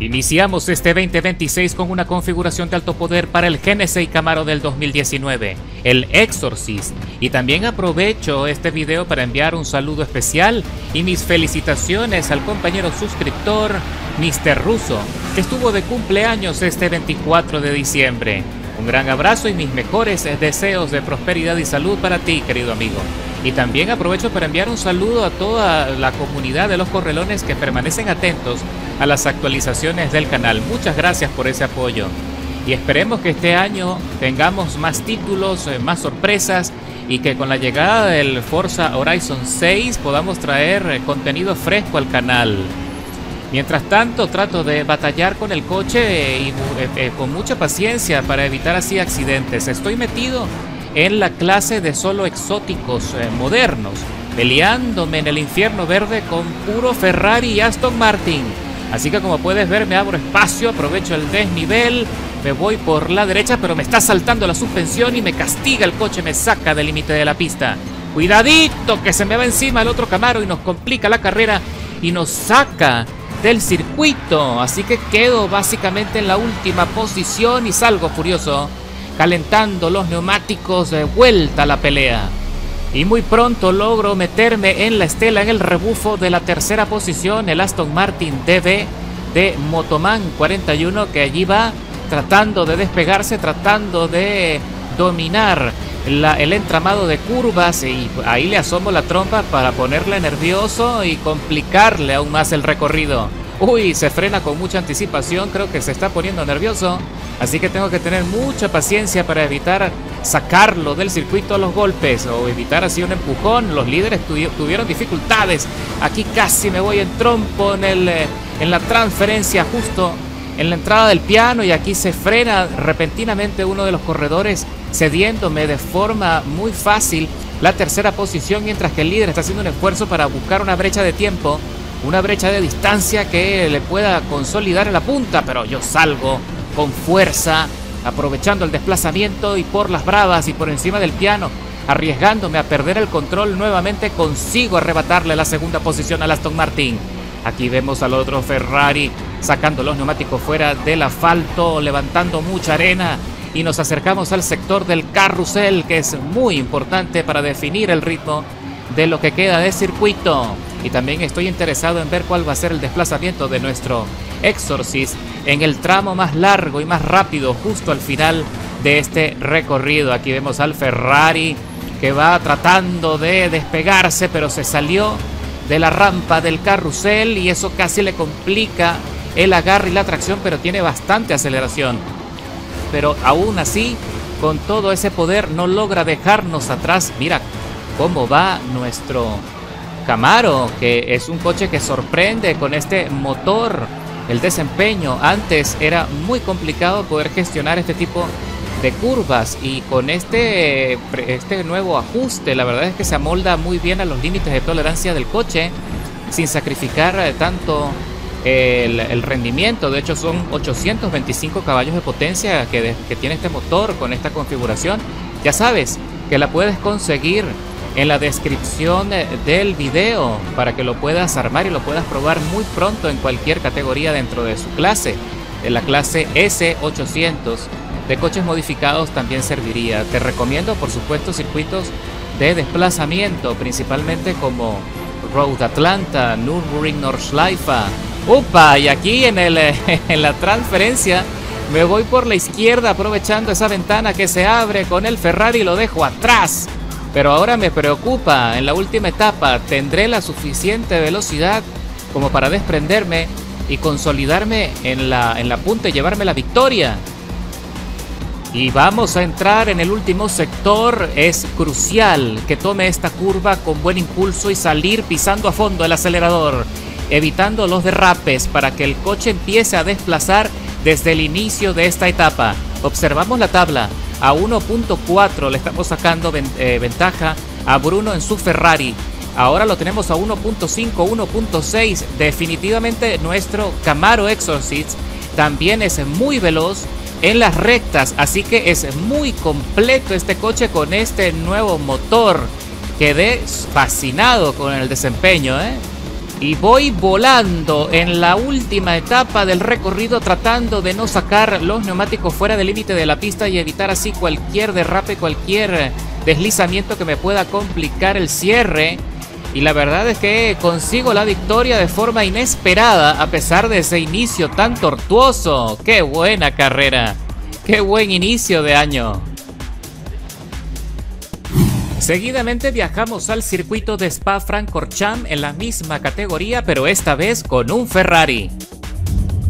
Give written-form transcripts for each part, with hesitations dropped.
Iniciamos este 2026 con una configuración de alto poder para el GNC Camaro del 2019, el Exorcist. Y también aprovecho este video para enviar un saludo especial y mis felicitaciones al compañero suscriptor Mr. Russo, que estuvo de cumpleaños este 24 de diciembre. Un gran abrazo y mis mejores deseos de prosperidad y salud para ti, querido amigo. Y también aprovecho para enviar un saludo a toda la comunidad de los correlones que permanecen atentos a las actualizaciones del canal. Muchas gracias por ese apoyo. Y esperemos que este año tengamos más títulos, más sorpresas y que con la llegada del Forza Horizon 6 podamos traer contenido fresco al canal. Mientras tanto, trato de batallar con el coche y con mucha paciencia para evitar así accidentes. Estoy metido en la clase de solo exóticos modernos, peleándome en el infierno verde con puro Ferrari y Aston Martin. Así que como puedes ver, me abro espacio, aprovecho el desnivel, me voy por la derecha, pero me está saltando la suspensión y me castiga el coche, me saca del límite de la pista. Cuidadito que se me va encima el otro Camaro y nos complica la carrera y nos saca del circuito. Así que quedo básicamente en la última posición y salgo furioso, calentando los neumáticos de vuelta a la pelea. Y muy pronto logro meterme en la estela, en el rebufo de la tercera posición, el Aston Martin DB de Motoman 41, que allí va tratando de despegarse, tratando de dominar el entramado de curvas, y ahí le asomo la trompa para ponerle nervioso y complicarle aún más el recorrido. Uy, se frena con mucha anticipación, creo que se está poniendo nervioso, así que tengo que tener mucha paciencia para evitar sacarlo del circuito a los golpes o evitar así un empujón. Los líderes tuvieron dificultades, aquí casi me voy en trompo en la transferencia justo en la entrada del piano, y aquí se frena repentinamente uno de los corredores, cediéndome de forma muy fácil la tercera posición, mientras que el líder está haciendo un esfuerzo para buscar una brecha de tiempo, una brecha de distancia que le pueda consolidar en la punta, pero yo salgo con fuerza, aprovechando el desplazamiento y por las bravas y por encima del piano, arriesgándome a perder el control nuevamente, consigo arrebatarle la segunda posición al Aston Martin. Aquí vemos al otro Ferrari sacando los neumáticos fuera del asfalto, levantando mucha arena, y nos acercamos al sector del carrusel, que es muy importante para definir el ritmo de lo que queda de circuito. Y también estoy interesado en ver cuál va a ser el desplazamiento de nuestro Exorcist en el tramo más largo y más rápido, justo al final de este recorrido. Aquí vemos al Ferrari que va tratando de despegarse, pero se salió de la rampa del carrusel y eso casi le complica el agarre y la tracción, pero tiene bastante aceleración. Pero aún así, con todo ese poder, no logra dejarnos atrás. Mira cómo va nuestro Camaro, que es un coche que sorprende con este motor. El desempeño, antes era muy complicado poder gestionar este tipo de curvas, y con este nuevo ajuste, la verdad es que se amolda muy bien a los límites de tolerancia del coche, sin sacrificar tanto el rendimiento. De hecho, son 825 caballos de potencia que tiene este motor con esta configuración. Ya sabes que la puedes conseguir en la descripción del video para que lo puedas armar y lo puedas probar muy pronto en cualquier categoría dentro de su clase. En la clase S800 de coches modificados también serviría. Te recomiendo, por supuesto, circuitos de desplazamiento, principalmente como Road Atlanta, Nürburgring Nordschleife. ¡Upa! Y aquí en la transferencia me voy por la izquierda, aprovechando esa ventana que se abre con el Ferrari, y lo dejo atrás. Pero ahora me preocupa, en la última etapa, ¿tendré la suficiente velocidad como para desprenderme y consolidarme en la punta y llevarme la victoria? Y vamos a entrar en el último sector. Es crucial que tome esta curva con buen impulso y salir pisando a fondo el acelerador, evitando los derrapes para que el coche empiece a desplazar desde el inicio de esta etapa. Observamos la tabla. A 1.4 le estamos sacando ventaja a Bruno en su Ferrari. Ahora lo tenemos a 1.5, 1.6. Definitivamente nuestro Camaro Exorcist también es muy veloz en las rectas, así que es muy completo este coche con este nuevo motor. Quedé fascinado con el desempeño, y voy volando en la última etapa del recorrido, tratando de no sacar los neumáticos fuera del límite de la pista y evitar así cualquier derrape, cualquier deslizamiento que me pueda complicar el cierre. Y la verdad es que consigo la victoria de forma inesperada a pesar de ese inicio tan tortuoso. ¡Qué buena carrera! ¡Qué buen inicio de año! Seguidamente viajamos al circuito de Spa-Francorchamps en la misma categoría, pero esta vez con un Ferrari.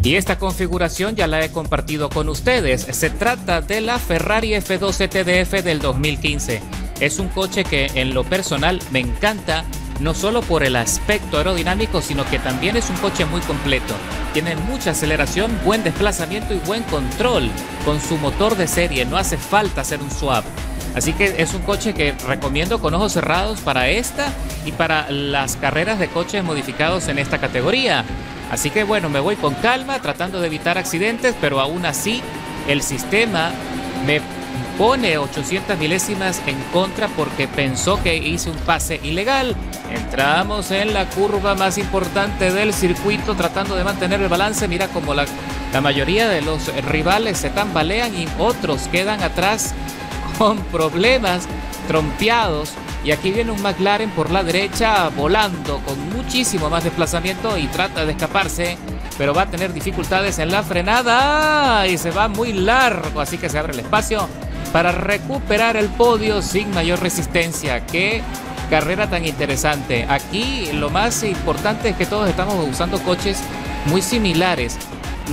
Y esta configuración ya la he compartido con ustedes. Se trata de la Ferrari F12 TDF del 2015. Es un coche que en lo personal me encanta, no solo por el aspecto aerodinámico, sino que también es un coche muy completo. Tiene mucha aceleración, buen desplazamiento y buen control con su motor de serie. No hace falta hacer un swap. Así que es un coche que recomiendo con ojos cerrados para esta y para las carreras de coches modificados en esta categoría. Así que bueno, me voy con calma, tratando de evitar accidentes, pero aún así el sistema me pone 800 milésimas en contra porque pensó que hice un pase ilegal. Entramos en la curva más importante del circuito tratando de mantener el balance. Mira como la mayoría de los rivales se tambalean y otros quedan atrás con problemas, trompeados. Y aquí viene un McLaren por la derecha volando con muchísimo más desplazamiento y trata de escaparse, pero va a tener dificultades en la frenada y se va muy largo, así que se abre el espacio para recuperar el podio sin mayor resistencia. Qué carrera tan interesante. Aquí lo más importante es que todos estamos usando coches muy similares.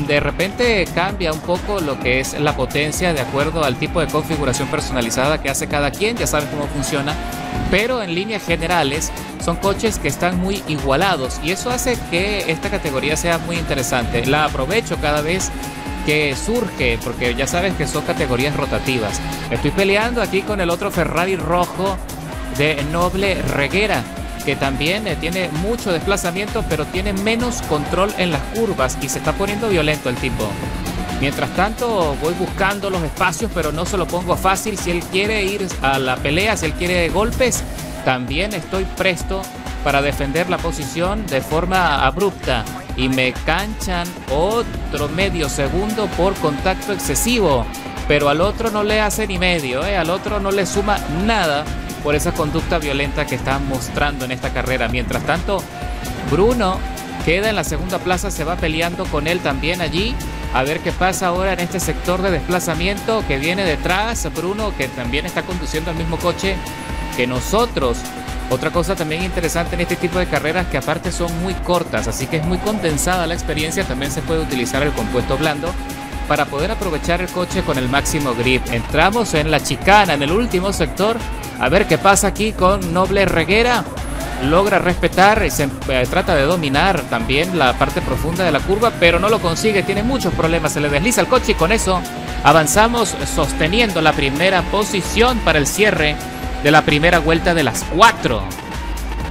De repente cambia un poco lo que es la potencia de acuerdo al tipo de configuración personalizada que hace cada quien, ya saben cómo funciona, pero en líneas generales son coches que están muy igualados y eso hace que esta categoría sea muy interesante. La aprovecho cada vez que surge porque ya sabes que son categorías rotativas. Estoy peleando aquí con el otro Ferrari rojo de Noble Reguera, que también tiene mucho desplazamiento, pero tiene menos control en las curvas y se está poniendo violento el tipo. Mientras tanto voy buscando los espacios, pero no se lo pongo fácil. Si él quiere ir a la pelea, si él quiere golpes, también estoy presto para defender la posición de forma abrupta. Y me canchan otro medio segundo por contacto excesivo, pero al otro no le hace ni medio, al otro no le suma nada por esa conducta violenta que está mostrando en esta carrera. Mientras tanto, Bruno queda en la segunda plaza, se va peleando con él también allí. A ver qué pasa ahora en este sector de desplazamiento que viene detrás. Bruno, que también está conduciendo el mismo coche que nosotros. Otra cosa también interesante en este tipo de carreras que aparte son muy cortas, así que es muy condensada la experiencia. También se puede utilizar el compuesto blando para poder aprovechar el coche con el máximo grip. Entramos en la chicana, en el último sector. A ver qué pasa aquí con Noble Reguera. Logra respetar y se trata de dominar también la parte profunda de la curva, pero no lo consigue, tiene muchos problemas, se le desliza el coche y con eso avanzamos sosteniendo la primera posición para el cierre de la primera vuelta de las 4.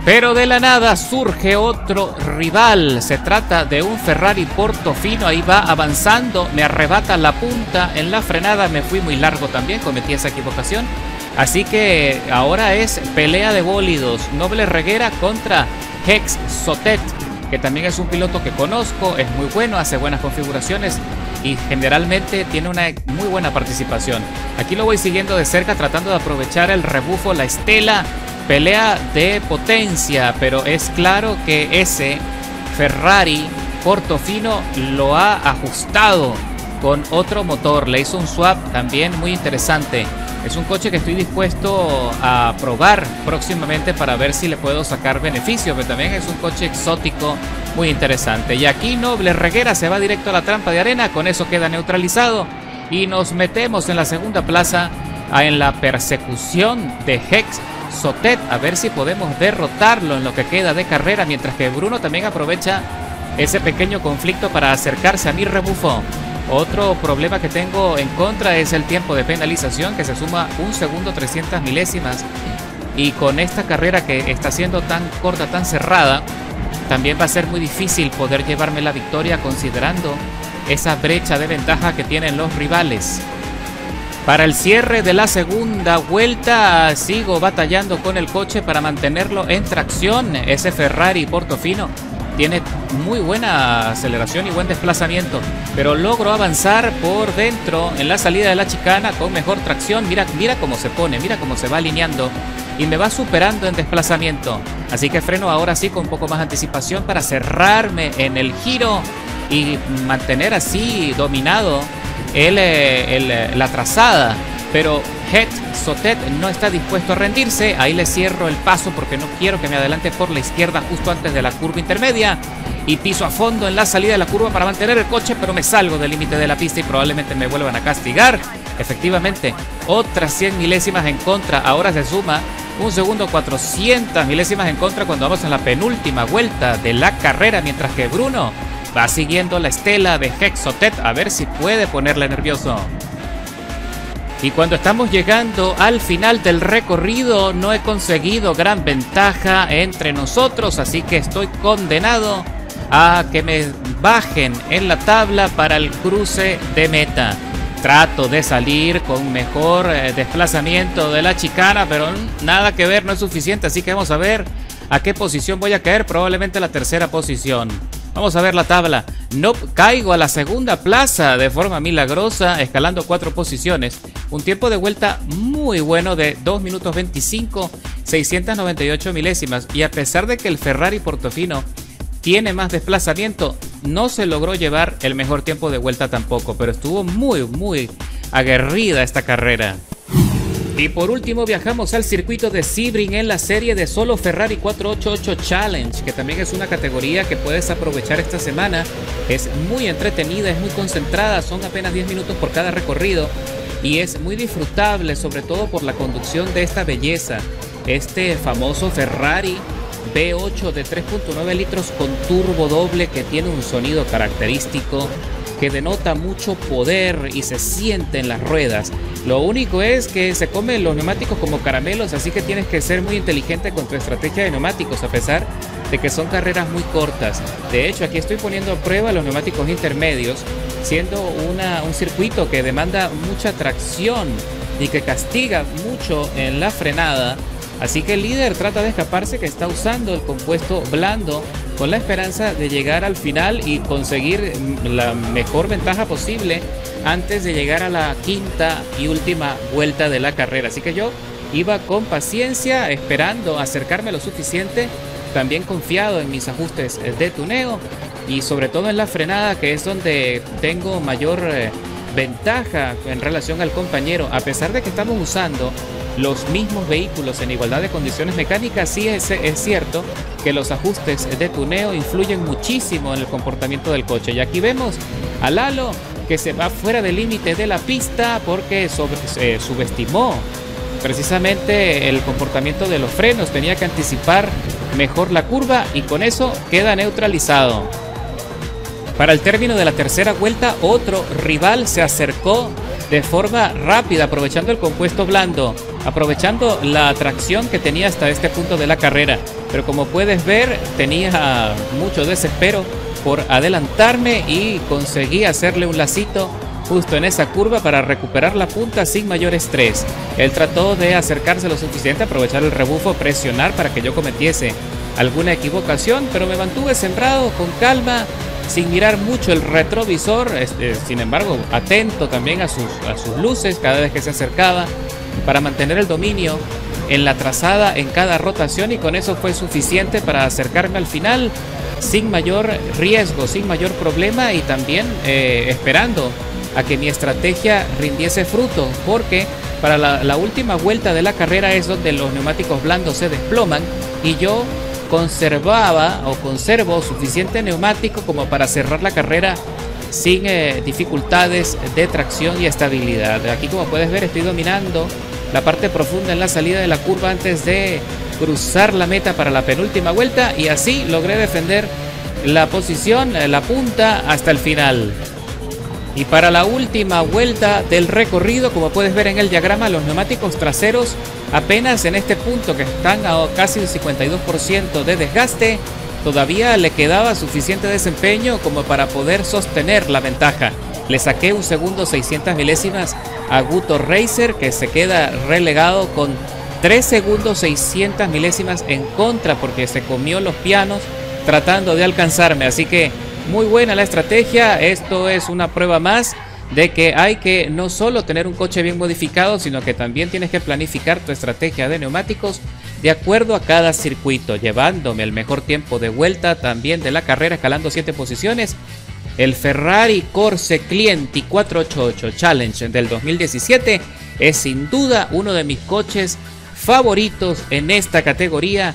Pero de la nada surge otro rival, se trata de un Ferrari Portofino, ahí va avanzando, me arrebata la punta en la frenada, me fui muy largo también, cometí esa equivocación. Así que ahora es pelea de bólidos, Noble Reguera contra Hex Sotet, que también es un piloto que conozco, es muy bueno, hace buenas configuraciones y generalmente tiene una muy buena participación. Aquí lo voy siguiendo de cerca tratando de aprovechar el rebufo, la estela, pelea de potencia, pero es claro que ese Ferrari Portofino lo ha ajustado con otro motor, le hizo un swap también muy interesante. Es un coche que estoy dispuesto a probar próximamente para ver si le puedo sacar beneficio, pero también es un coche exótico muy interesante. Y aquí Noble Reguera se va directo a la trampa de arena, con eso queda neutralizado y nos metemos en la segunda plaza en la persecución de Hex Sotet, a ver si podemos derrotarlo en lo que queda de carrera, mientras que Bruno también aprovecha ese pequeño conflicto para acercarse a mi rebufo. Otro problema que tengo en contra es el tiempo de penalización, que se suma 1 segundo 300 milésimas. Y con esta carrera que está siendo tan corta, tan cerrada, también va a ser muy difícil poder llevarme la victoria considerando esa brecha de ventaja que tienen los rivales. Para el cierre de la segunda vuelta sigo batallando con el coche para mantenerlo en tracción. Ese Ferrari Portofino tiene muy buena aceleración y buen desplazamiento, pero logro avanzar por dentro en la salida de la chicana con mejor tracción. Mira cómo se pone, mira cómo se va alineando y me va superando en desplazamiento. Así que freno ahora sí con un poco más de anticipación para cerrarme en el giro y mantener así dominado la trazada. Pero Het Sotet no está dispuesto a rendirse. Ahí le cierro el paso porque no quiero que me adelante por la izquierda justo antes de la curva intermedia. Y piso a fondo en la salida de la curva para mantener el coche, pero me salgo del límite de la pista y probablemente me vuelvan a castigar. Efectivamente, otras 100 milésimas en contra. Ahora se suma un segundo, 400 milésimas en contra cuando vamos en la penúltima vuelta de la carrera, mientras que Bruno va siguiendo la estela de Het Sotet a ver si puede ponerle nervioso. Y cuando estamos llegando al final del recorrido no he conseguido gran ventaja entre nosotros, así que estoy condenado a que me bajen en la tabla para el cruce de meta. Trato de salir con mejor desplazamiento de la chicana, pero nada que ver, no es suficiente, así que vamos a ver a qué posición voy a caer, probablemente la tercera posición. Vamos a ver la tabla. No caigo a la segunda plaza de forma milagrosa, escalando 4 posiciones. Un tiempo de vuelta muy bueno de 2 minutos 25, 698 milésimas. Y a pesar de que el Ferrari Portofino tiene más desplazamiento, no se logró llevar el mejor tiempo de vuelta tampoco. Pero estuvo muy aguerrida esta carrera. Y por último viajamos al circuito de Sebring en la serie de solo Ferrari 488 Challenge, que también es una categoría que puedes aprovechar esta semana. Es muy entretenida, es muy concentrada, son apenas 10 minutos por cada recorrido y es muy disfrutable, sobre todo por la conducción de esta belleza. Este famoso Ferrari V8 de 3.9 litros con turbo doble que tiene un sonido característico que denota mucho poder y se siente en las ruedas. Lo único es que se comen los neumáticos como caramelos, así que tienes que ser muy inteligente con tu estrategia de neumáticos, a pesar de que son carreras muy cortas. De hecho, aquí estoy poniendo a prueba los neumáticos intermedios, siendo un circuito que demanda mucha tracción y que castiga mucho en la frenada. Así que el líder trata de escaparse, que está usando el compuesto blando con la esperanza de llegar al final y conseguir la mejor ventaja posible antes de llegar a la quinta y última vuelta de la carrera. Así que yo iba con paciencia, esperando acercarme lo suficiente, también confiado en mis ajustes de tuneo y sobre todo en la frenada, que es donde tengo mayor ventaja en relación al compañero. A pesar de que estamos usando los mismos vehículos en igualdad de condiciones mecánicas, sí es cierto que los ajustes de tuneo influyen muchísimo en el comportamiento del coche. Y aquí vemos a Lalo que se va fuera del límite de la pista porque subestimó precisamente el comportamiento de los frenos. Tenía que anticipar mejor la curva y con eso queda neutralizado. Para el término de la tercera vuelta, otro rival se acercó de forma rápida, aprovechando el compuesto blando, aprovechando la tracción que tenía hasta este punto de la carrera. Pero como puedes ver, tenía mucho desespero por adelantarme y conseguí hacerle un lacito justo en esa curva para recuperar la punta sin mayor estrés. Él trató de acercarse lo suficiente, aprovechar el rebufo, presionar para que yo cometiese alguna equivocación, pero me mantuve sembrado con calma, sin mirar mucho el retrovisor, sin embargo atento también a sus luces cada vez que se acercaba, para mantener el dominio en la trazada en cada rotación, y con eso fue suficiente para acercarme al final sin mayor riesgo, sin mayor problema, y también esperando a que mi estrategia rindiese fruto, porque para la última vuelta de la carrera es donde los neumáticos blandos se desploman y yo conservo suficiente neumático como para cerrar la carrera sin dificultades de tracción y estabilidad. Aquí, como puedes ver, estoy dominando la parte profunda en la salida de la curva antes de cruzar la meta para la penúltima vuelta, y así logré defender la posición, la punta, hasta el final. Y para la última vuelta del recorrido, como puedes ver en el diagrama, los neumáticos traseros apenas en este punto, que están a casi un 52% de desgaste, todavía le quedaba suficiente desempeño como para poder sostener la ventaja. Le saqué un segundo 600 milésimas a Guto Racer, que se queda relegado con 3 segundos 600 milésimas en contra, porque se comió los pianos tratando de alcanzarme. Así que muy buena la estrategia. Esto es una prueba más de que hay que no solo tener un coche bien modificado, sino que también tienes que planificar tu estrategia de neumáticos de acuerdo a cada circuito, llevándome el mejor tiempo de vuelta también de la carrera, escalando 7 posiciones. El Ferrari Corse Clienti 488 Challenge del 2017 es sin duda uno de mis coches favoritos en esta categoría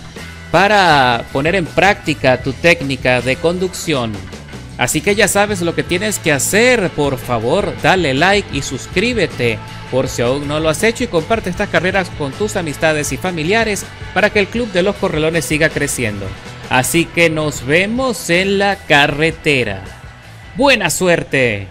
para poner en práctica tu técnica de conducción. Así que ya sabes lo que tienes que hacer. Por favor, dale like y suscríbete por si aún no lo has hecho, y comparte estas carreras con tus amistades y familiares para que el Club de los Correlones siga creciendo. Así que nos vemos en la carretera. ¡Buena suerte!